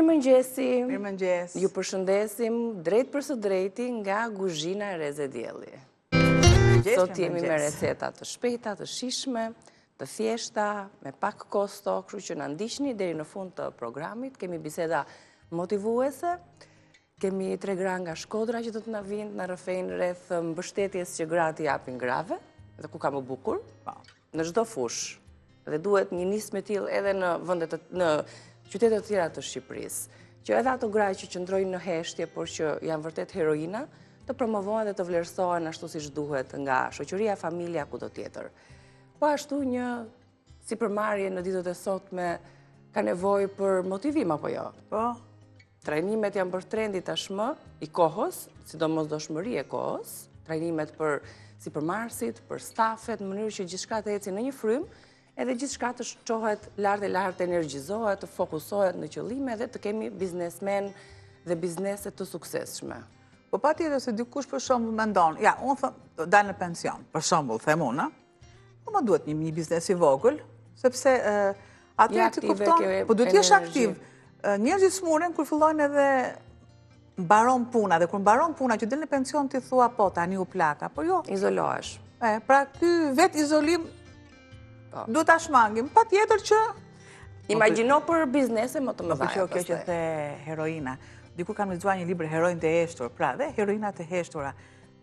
Mirëmëngjesi. Mirëmëngjes. Ju përshëndesim drejt për së drejti nga Kuzhina e Reze Dielli. Sot jemi me receta të shpejta, të shijshme, të thjeshta, me pak kosto, kështu që na ndiqni deri në fund të programit. Kemi biseda motivuese, kemi 3 gra nga Shkodra që do të na vinë, na rrëfejnë rreth mbështetjes që gratë japin grave, dhe ku ka më bukur, në çdo fushë. Dhe duhet një nismë e tillë edhe në vendet në qytetet të tjera të Shqipërisë, që edhe ato gra që qëndrojnë në heshtje, por që janë vërtet heroina, të promovohen dhe të vlerësohen ashtu siç duhet nga shoqëria, familja, kudo tjetër. Po ashtu një sipërmarrje në ditët e sotme ka nevojë për motivim apo jo? Po. Trajnimet janë bërë trendi tashmë i kohës, sidomos doshmëri e kohës, trajnimet për sipërmarrësit, për stafet, në mënyrë që gjithçka të ecë në një frym, edhe gjithçka të çohet lart e lart, energjizohet, të fokusohet në qëllime dhe të kemi biznesmen dhe biznese të suksesshme. Po patjetër se dikush për shembull mendon, ja, unë them, dal në pension, për shembull, them unë, po më duhet një biznes i vogël, sepse atëherë ti kupton, po duhet të jesh aktiv. Njerëzit smuren kur fillojnë edhe mbaron puna, dhe kur mbaron puna që del në pension ti thua po tani u plaka, po jo. Izolohesh. Pra ky vet izolim duhet ta shmangim, patjetër që imagjino për biznese më të mëdha. Po kjo që the heroina. Diku kam lexuar një libër Heroin të heshtur, pra dhe heroinat e heshtura.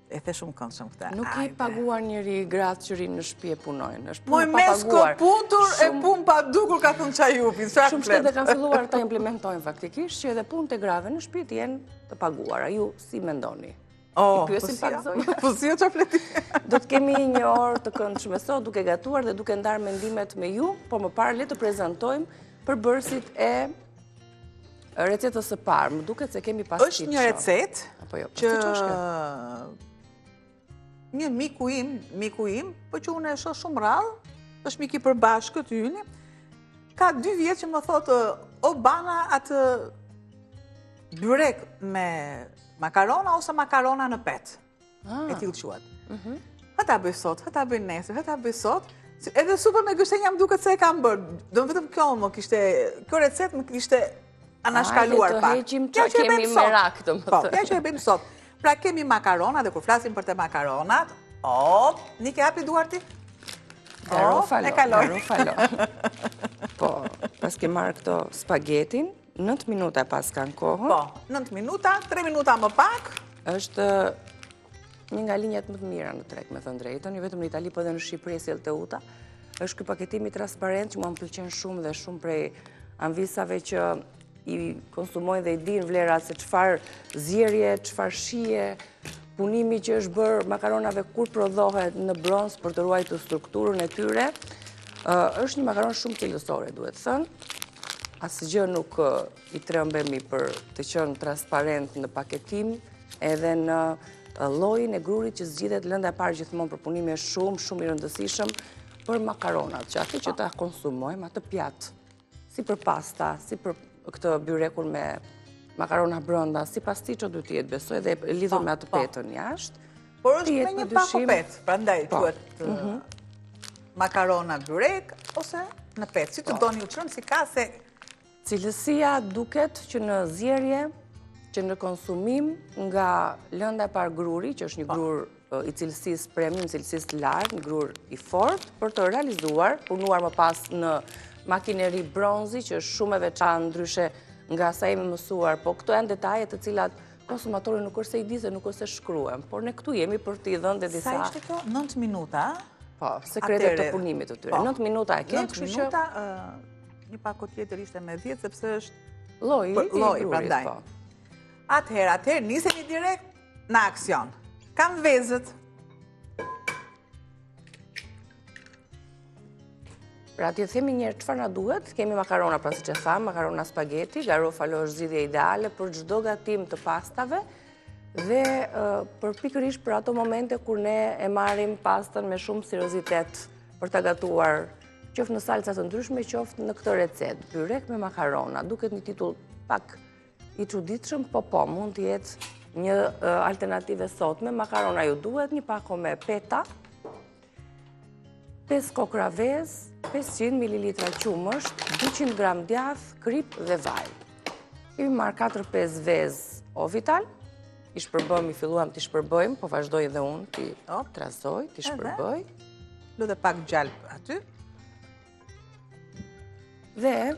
E the shumë këndshëm këtë. Nuk i paguar njëri gratë që rinë në shtëpi e punojnë. Është punë pa paguar. Puntur e punë pa dukur ka thënë Çajupi. Shumë shtete kanë filluar ta implementojnë faktikisht që edhe punët e grave në shtëpi të jenë të paguara. Ju si mendoni? I pyesim pak zonjë. Po si çfarë fleti? Do të kemi një orë të këndshme sot duke gatuar dhe duke ndarë mendimet me ju, por më parë le të prezantojmë përbërësit e recetës së parë. Më duket se kemi pastë. Është një recetë që një miku im, po që unë e shoh shumë rrallë, është mik i përbashkët yni, ka 2 vjet që më thotë o bana atë byrek me makarona ose makarona në pet. E tillë quhet. Hëta bëj sot, hëta bëj nesër, hëta bëj sot. Edhe supën me gështenja më duket se e kam bërë. Do vetëm kjo kjo recetë më kishte anashkaluar pak. Hajde të heqim që kemi merak të më të. Po, ja që e bëjmë sot. Pra kemi makarona dhe kur flasim për të makaronat, një ke hapi duar ti? Garo falo. Po, pas ke marrë këto spagetin, 9 minuta pas kanë kohën. Po, 9 minuta, 3 minuta më pak. Është një nga linjat më të mira në treg, me thënë drejtën, jo vetëm në Itali, po edhe në Shqipëri si Elteuta. Është ky paketimi transparent që mua më pëlqen shumë dhe shumë prej anvisave që i konsumojnë dhe i dinë vlerat se çfarë zjerje, çfarë shije, punimi që është bërë makaronave kur prodhohet në bronz për të ruajtur strukturën e tyre. Është një makaron shumë cilësore, duhet thënë. Asgjë nuk i trembemi për të qenë transparent në paketim, edhe në llojin e grurit që zgjidhet. Lënda e parë gjithmonë për punimi është shumë i rëndësishëm për makaronat, që atë që ta konsumojmë, atë pjatë, si për pasta, si për këtë byrekun me makarona brenda, si pasticcio duhet të jetë, besoj, dhe lidhur me atë petën jashtë. Por është me një pak petë, prandaj quhet makarona byrek ose në petë. Si të doni u çon si ka se cilësia duket që në zjerje, që në konsumim nga lënda e parë gruri, që është një grur i cilësisë premium, cilësisë të lartë, një grur i fortë, për të realizuar, punuar më pas në makineri bronzi, që është shumë e veçantë ndryshe nga sa jemi mësuar, po këto janë detaje të cilat konsumatori nuk është se i di se nuk është se shkruajmë, por ne këtu jemi për t'i dhënë dhe disa. Sa ishte kjo? 9 minuta? Po, sekretet të punimit të tyre. 9 minuta e ke, kështu që 9 minuta, një pako tjetër ishte me 10, sepse është lloji i grurit, po. Atëherë, nisemi direkt në aksion. Kam vezët. Pra ti themi njërë çfarë na duhet, kemi makarona, pra siç e tham, makarona spaghetti, garo falo është zgjidhja ideale për çdo gatim të pastave dhe për pikërisht për ato momente kur ne e marrim pastën me shumë seriozitet për ta gatuar, qoftë në salca të ndryshme, qoftë në këtë recetë. Byrek me makarona, duket një titull pak i çuditshëm, po mund të jetë një alternativë sotme. Makarona ju duhet, një pako me peta, 5 kokra vezë, 500 ml qumësht, 200 gram djath, krip dhe vaj. Kemi marrë 4-5 vezë Ovital, i shpërbëm, i filluam t'i shpërbëjmë, po vazhdoj edhe unë t'i trazoj, t'i shpërbëj. Lë dhe pak gjalp aty. Dhe,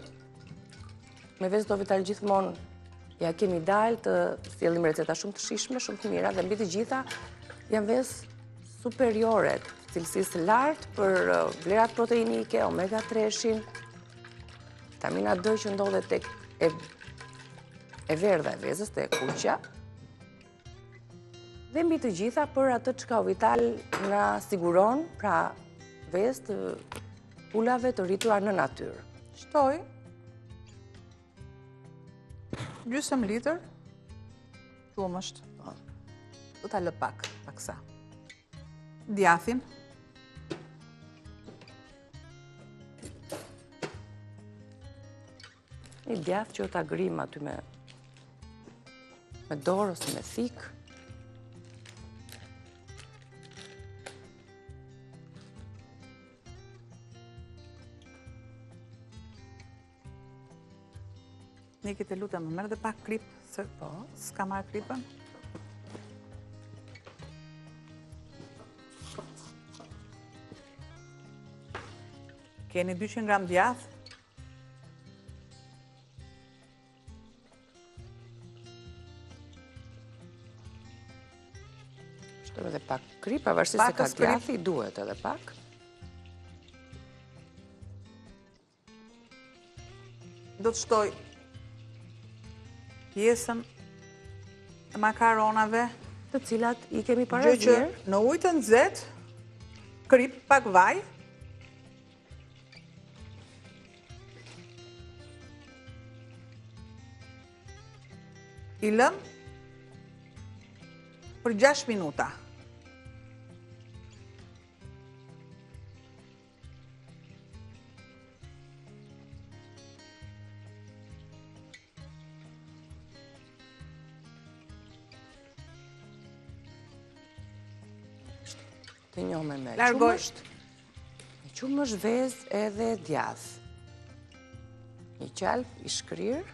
me vezë Ovital gjithmonë, ja kemi dalë të sjellim receta shumë të shishme, shumë të mira, dhe mbi të gjitha janë vezë superiore, cilësisë lartë për vlerat proteinike, omega-3-shin, vitamina D që ndodhet tek e verdha e vezës, te kuqja, dhe mbi të gjitha për atë çka Ovital na siguron, pra vezë të pulave të rritura në natyrë. Shtoj gjysmë litër qumësht. Do ta lë paksa. Djathin. Një djath që ta grim aty me dorë ose me thik. Niki, të lutem, më merr dhe pak krip, se s'ka marrë kripën. Keni 200 gram djath. Shtojmë edhe pak krip, pavarësisht se ka djathi, duhet edhe pak. Do të shtoj pjesën e makaronave, të cilat i kemi parazier. Në ujë të nxehtë, krip, pak vaj. I lëm për 6 minuta. Të njome me qumësht, vezë edhe djath. Një qalp i shkrir.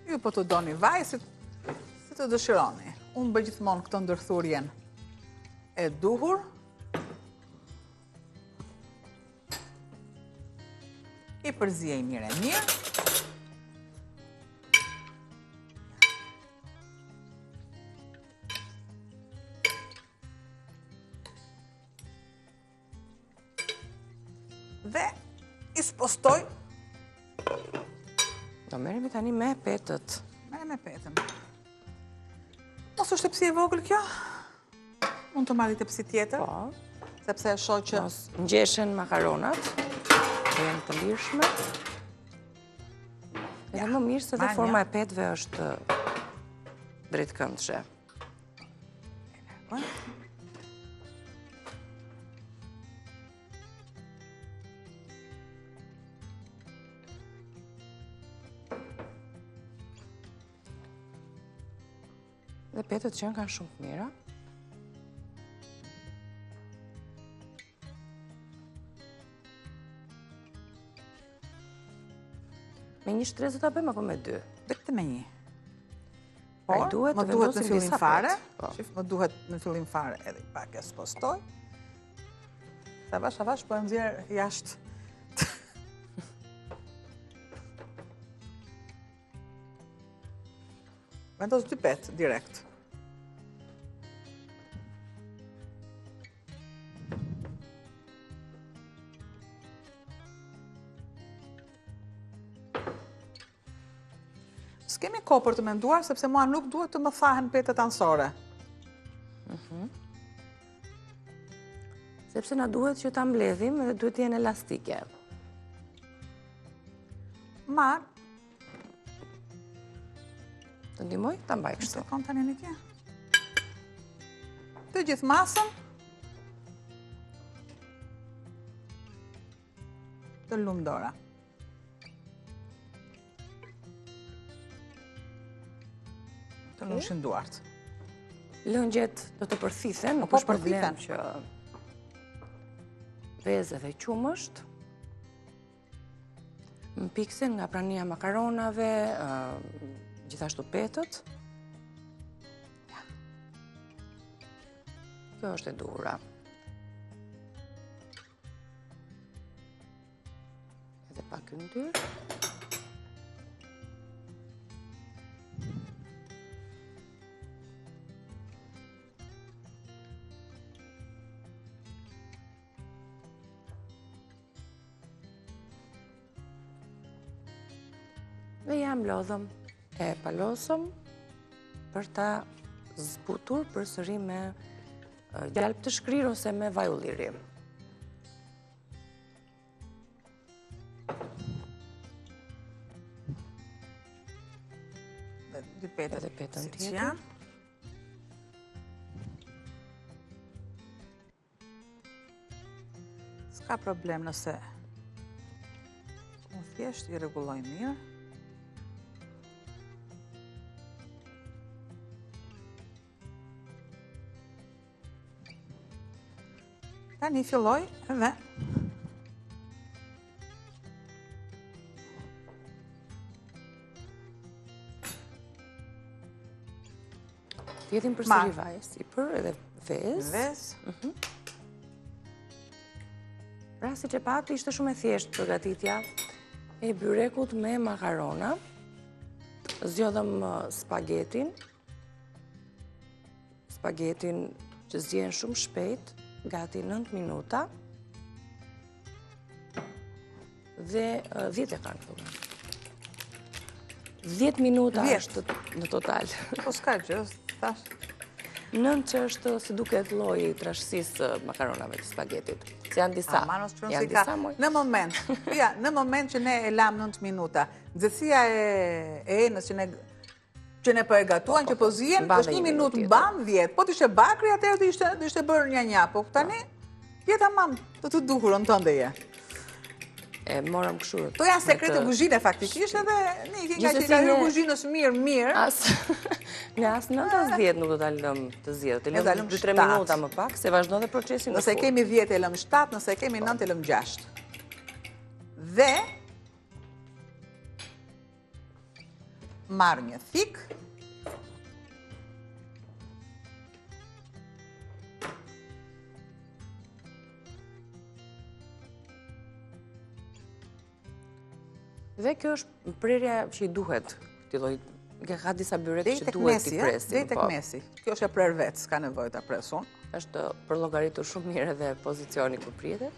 Ju po të doni vaj, si të dëshironi. Unë bëj gjithmonë këtë ndërthurjen e duhur. I përzijej mirë e mirë. Dhe i spostoj. Do merremi tani me petët. Me petën. Mos është tepsi e vogël kjo? Mund të marrë tepsi tjetër? Po. Sepse e shoh që mos ngjeshen makaronat, janë të lirshme. Edhe më mirë se dhe forma e petëve është drejtkëndshme. Dhe petët që kanë shumë të mira. Me një shtrezë ta bëjmë apo me 2? Vetëm me 1. Por, më duhet në fillim fare. Më duhet në fillim fare edhe pak e spostoj. Avash po e nxjerr jashtë. Vendos 2 petë direkt. S'kemi kohë për të menduar, sepse mua nuk duhet të më thahen petët anësore. Sepse na duhet që ta mbledhim dhe duhet të jenë elastike. Marr. Të ndihmoj ta mbaj kështu. Sekond tani një tje. Të gjithë masën. Të lumë dora. Të lushin duart. Lëngjet do të përthithen, nuk është problem që vezë dhe qumësht. Më piksen nga prania makaronave, gjithashtu petët. Kjo është e dura. Edhe pak yndyrë. Dhe jam lodhëm e palosëm për ta zbutur përsëri me gjalp të shkrirë ose me vaj ulliri. Dy petët Edhe petën si tjetër. janë. S'ka problem nëse unë thjesht i rregulloj mirë. Tani filloj edhe Tjetim përsëri vaj, sipër edhe vezë. vezë. Pra, si që pati, ishte shumë e thjeshtë përgatitja e byrekut me makarona. Zgjodhëm spagetin. Spagetin që zgjen shumë shpejt, gati 9 minuta. Dhe 10 e kanë këtu. 10 minuta është në total. Po s'ka gjë, thash. 9 që është si duket lloji i trashësisë makaronave të spagetit. Se janë disa. Janë disa moj. Në moment, ja, në moment që ne e lam 9 minuta, nxehtësia e enës që ne po e gatuan, që po zihen, është 1 minutë mban 10. Po t'ishte bakri, atëherë do ishte bërë një, po tani je tamam, të duhurën tënde je. E morëm kështu. To janë sekrete kuzhine faktikisht edhe Niki nga që ka hyrë kuzhinës mirë. Në as 9 as 10 nuk do ta lëm të zjedhë. Të lëm 2-3 minuta më pak, se vazhdon dhe procesi në fund. Nëse kemi 10 e lëm 7, nëse kemi 9 e lëm 6. Dhe marr një thik. Dhe kjo është prerja që i duhet këtij lloji. Ka disa byrek që duhet t'i presim. Deri tek mesi. Kjo është e prer vetë, s'ka nevojë ta pres unë. Është për llogaritur shumë mirë edhe pozicioni ku pritet.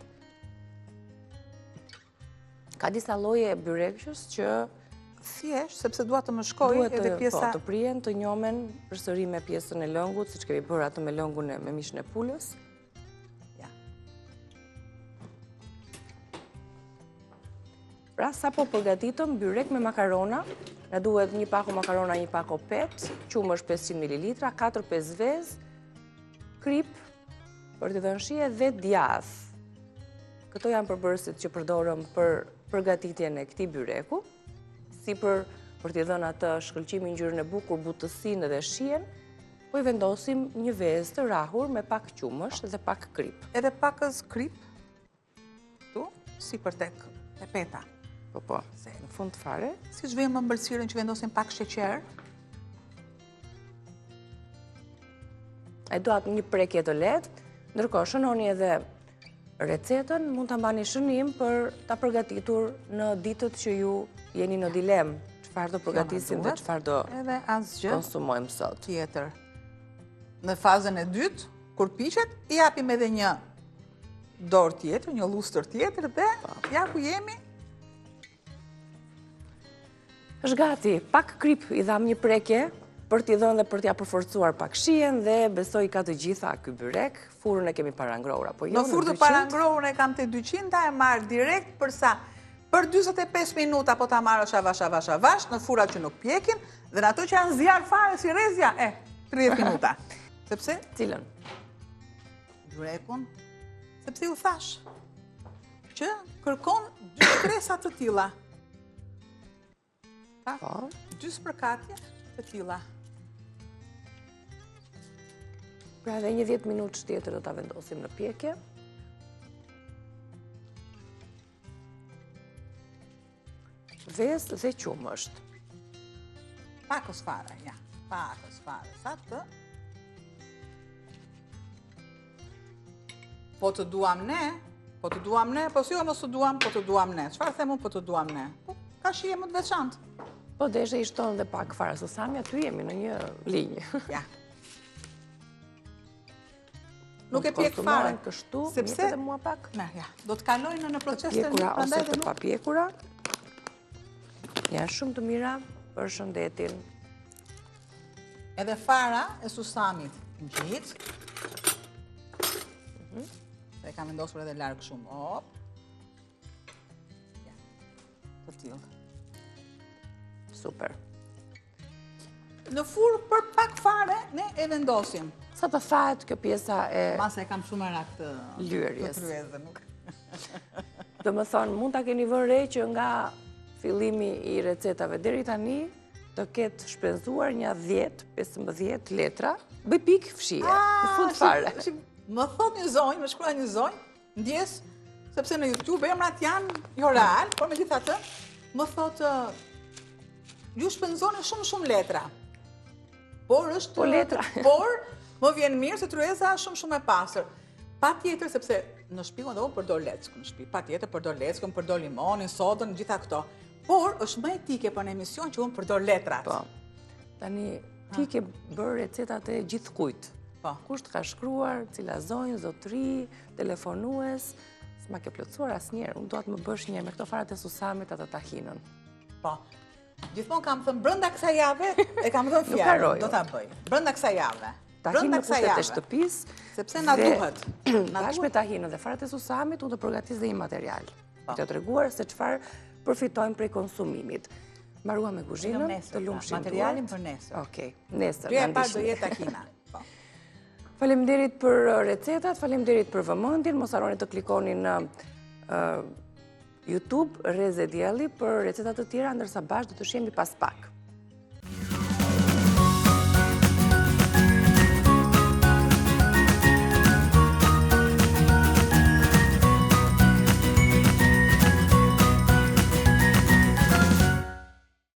Ka disa lloje byrekësh që thjesht sepse dua të më shkojë edhe pjesa të prihen, të njomen përsëri me pjesën e lëngut, siç kemi bërë atë me lëngun me mishin e pulës. Pra, sa po përgatitëm byrek me makarona, na duhet një pako makarona, një pako pet, qumësh 500 ml, 4-5 vezë, krip, për të dhënë shije dhe djath. Këto janë përbërësit që përdorëm për përgatitjen e këtij byreku, si për t'i dhënë atë shkëlqimin ngjyrën e bukur, butësinë dhe shijen, po i vendosim një vezë të rahur me pak qumësh dhe pak krip. Edhe pakës krip, tu, si për tek e peta. Po, se në fund fare. Si që vejmë ëmbëlsirën që vendosim pak sheqer. E duat një prekje të lehtë, ndërkohë shënoni edhe recetën, mund ta mbani shënim për ta përgatitur në ditët që ju jeni në dilemë, çfarë do përgatisim dhe çfarë do konsumojmë sot. Tjetër. Në fazën e dytë, kur piqet, i japim edhe një dorë tjetër, një lustër tjetër dhe ja ku jemi. Është gati, pak krip i dham një prekje për t'i dhënë dhe për t'ia përforcuar pak shijen dhe besoj ka të gjitha ky byrek. Furrën e kemi parangrohur apo jo? Në furrë të parangrohur e kam te 200, e marr direkt përsa për 45 minuta po ta marrësh avash, në furrat që nuk pjekin dhe në ato që janë zjarr fare si rrezja, 30 minuta. Sepse cilën? Byrekun, sepse ju thash që kërkon 2 kresa të tilla. Po. 2 spërkatje të tilla. Pra edhe një 10 minutë tjetër do ta vendosim në pjekje. vezë dhe qumë është. Pakës fare, ja. Pakës fare. Sa të? Po të duam ne, po si jo mos të duam, po të duam ne. Çfarë them unë po të duam ne? Po, ka shije më të veçantë. Po deshe i shtonë dhe pak fare, Susami, aty jemi në një linjë. Ja. Nuk e pjek fare. Kështu, sepse dhe mua pak. Ne, ja. Do të kalojnë në proces të pjekura ose të nuk. papjekura. Janë shumë të mira për shëndetin. Edhe fara e Susamit ngjit. E kam vendosur edhe larg shumë. Hop. Ja. Të tillë. Super. Në furrë për pak fare ne e vendosim. Sa të thahet kjo pjesa e Masa e kam shumë merak të lyerjes. Të tryezë, nuk. Do më thonë, mund ta keni vënë re që nga fillimi i recetave deri tani të ketë shpenzuar një 10-15 letra, bëj pikë fshije, në fund fare. Më thot një zonjë, më shkruaj një zonjë, ndjes, sepse në YouTube emrat janë jo real, por megjithatë, më thot ju shpenzoni shumë letra. Por është Po letra. Por më vjen mirë se tryeza është shumë e pastër. Patjetër sepse në shtëpi edhe unë përdor leckën në shtëpi. Patjetër përdor leckën, përdor limonin, sodën, gjitha këto. Por është më etike për në emision që unë përdor letrat. Po. Tani ti ke bërë recetat e gjithkujt. Po. Kush të ka shkruar, cila zonjë, zotëri, telefonues, s'ma ke plotësuar asnjëherë. Unë dua të më bësh një me këto farat e Susamit atë tahinën. Po. Gjithmonë kam thënë brenda kësaj jave, e kam thënë fjalën, do ta bëj. Brenda kësaj jave. Tahinë në kushtet e shtëpisë, sepse na duhet. Bashkë me tahinën dhe farat e Susamit, unë të përgatis dhe një material. Të treguar se çfarë përfitojmë prej konsumimit. Mbaruam me kuzhinën, të lumshim materialin për nesër. Okej, nesër. Kryja e parë do jetë tahina. Faleminderit për recetat, faleminderit për vëmendjen, mos harroni të klikoni në YouTube Reze Dielli për recetat të tjera, ndërsa bashkë do të shihemi pas pak.